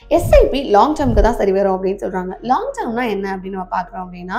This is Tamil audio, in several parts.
எஸ்ஐபி லாங் டேர்முக்கு தான் சரி வரும் அப்படின்னு சொல்றாங்க. லாங் டேர்ம்னா என்ன அப்படின்னு நம்ம பார்க்குறோம் அப்படின்னா,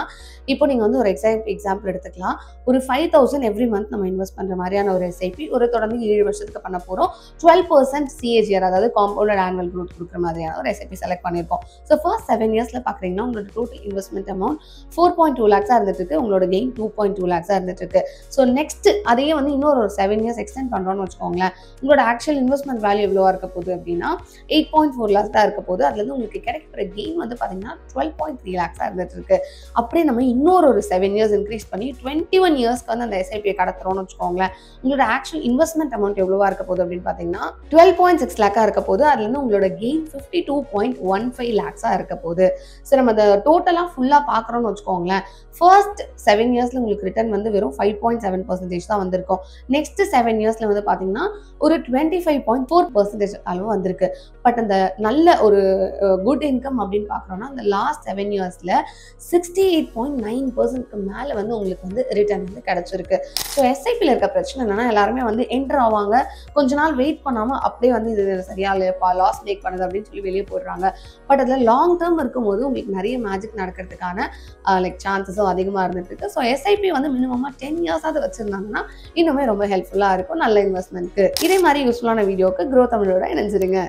இப்போ நீங்க வந்து ஒரு எக்ஸாம்பிள் எடுத்துக்கலாம். ஒரு 5,000 எவ்ரி மந்த் நம்ம இன்வெஸ்ட் பண்ற மாதிரியான ஒரு எஸ்ஐபி ஒரு தொடர்ந்து 7 வருஷத்துக்கு பண்ண போறோம். 12% சிஏஜிஆர் அதாவது காம்பவுண்டட் ஆனுவல் குரோத் கொடுக்குற மாதிரியான ஒரு எஸ்ஐபி செலக்ட் பண்ணியிருக்கோம். ஸோ ஃபர்ஸ்ட் 7 இயர்ஸ்ல பார்க்குறீங்கன்னா உங்களோட டோட்டல் இன்வெஸ்ட்மெண்ட் அமௌண்ட் 4.2 லேக்ஸாக இருந்துட்டு இருக்கு. உங்களோட கெயின் 2.2 லேக்ஸாக இருந்துட்டு இருக்கு. ஸோ நெக்ஸ்ட் அதையே வந்து இன்னொரு 7 இயர்ஸ் எக்ஸ்டெண்ட் பண்றோம்னு வச்சுக்கோங்களேன். உங்களோட ஆக்சுவல் இன்வெஸ்ட்மெண்ட் வேல்யூ எவ்வளவா இருக்க போகுது அப்படின்னா 8.4 லேக்ஸ் தான் இருக்க போகுது. அதுல இருந்து உங்களுக்கு கிடைக்கிற கெயின் வந்து பாத்தீங்கன்னா 12.3 லேக்ஸா இருந்துட்டு இருக்கு. அப்படியே நம்ம இன்னொரு 7 இயர்ஸ் இன்க்ரீஸ் பண்ணி 21 இயர்ஸ்க்கு வந்து அந்த எஸ்ஐபியை கடத்துறோம்னு வச்சுக்கோங்களேன். உங்களோட ஆக்சுவல் இன்வெஸ்ட்மெண்ட் அமௌண்ட் எவ்வளவா இருக்க போகுது அப்படின்னு பாத்தீங்கன்னா 12.6 லேக்கா இருக்க போகுது. அதுல இருந்து உங்களோட கெயின் 52.15 லேக்ஸா இருக்க போகுது. சரி, நம்ம அதை டோட்டலா ஃபுல்லா பாக்குறோம்னு வச்சுக்கோங்களேன். ஃபர்ஸ்ட் 7 இயர்ஸ்ல உங்களுக்கு ரிட்டர்ன் வந்து வெறும் 5.7% தான் வந்திருக்கும். நெக்ஸ்ட் 7 இயர்ஸ்ல வந்து பாத்தீங்கன்னா ஒரு 25.4% அளவு வந்திருக்கு. பட் அந்த நல்ல ஒரு குட் இன்கம் அப்படின்னு பார்க்குறோம்னா அந்த லாஸ்ட் 7 இயர்ஸ்ல 68.9%க்கு மேலே வந்து உங்களுக்கு வந்து ரிட்டர்ன் வந்து கிடைச்சிருக்கு. ஸோ எஸ்ஐபியில் இருக்க பிரச்சனை என்னன்னா எல்லாருமே வந்து என்டர் ஆவாங்க, கொஞ்ச நாள் வெயிட் பண்ணாமல் அப்படியே வந்து இது சரியா இல்லைப்பா லாஸ் மேக் பண்ணுது அப்படின்னு சொல்லி வெளியே போடுறாங்க. பட் அதில் லாங் டேர்ம் இருக்கும்போது உங்களுக்கு நிறைய மேஜிக் நடக்கிறதுக்கான சான்சஸும் அதிகமாக இருந்துட்டு இருக்கு. ஸோ எஸ்ஐபி வந்து மினிமமாக 10 இயர்ஸாவது வச்சிருந்தாங்கன்னா இன்னுமே ரொம்ப ஹெல்ப்ஃபுல்லாக இருக்கும் நல்ல இன்வெஸ்ட்மெண்ட்க்கு. இதே மாதிரி யூஸ்ஃபுல்லான வீடியோக்கு க்ரோ தமிழோட இணைஞ்சிருங்க.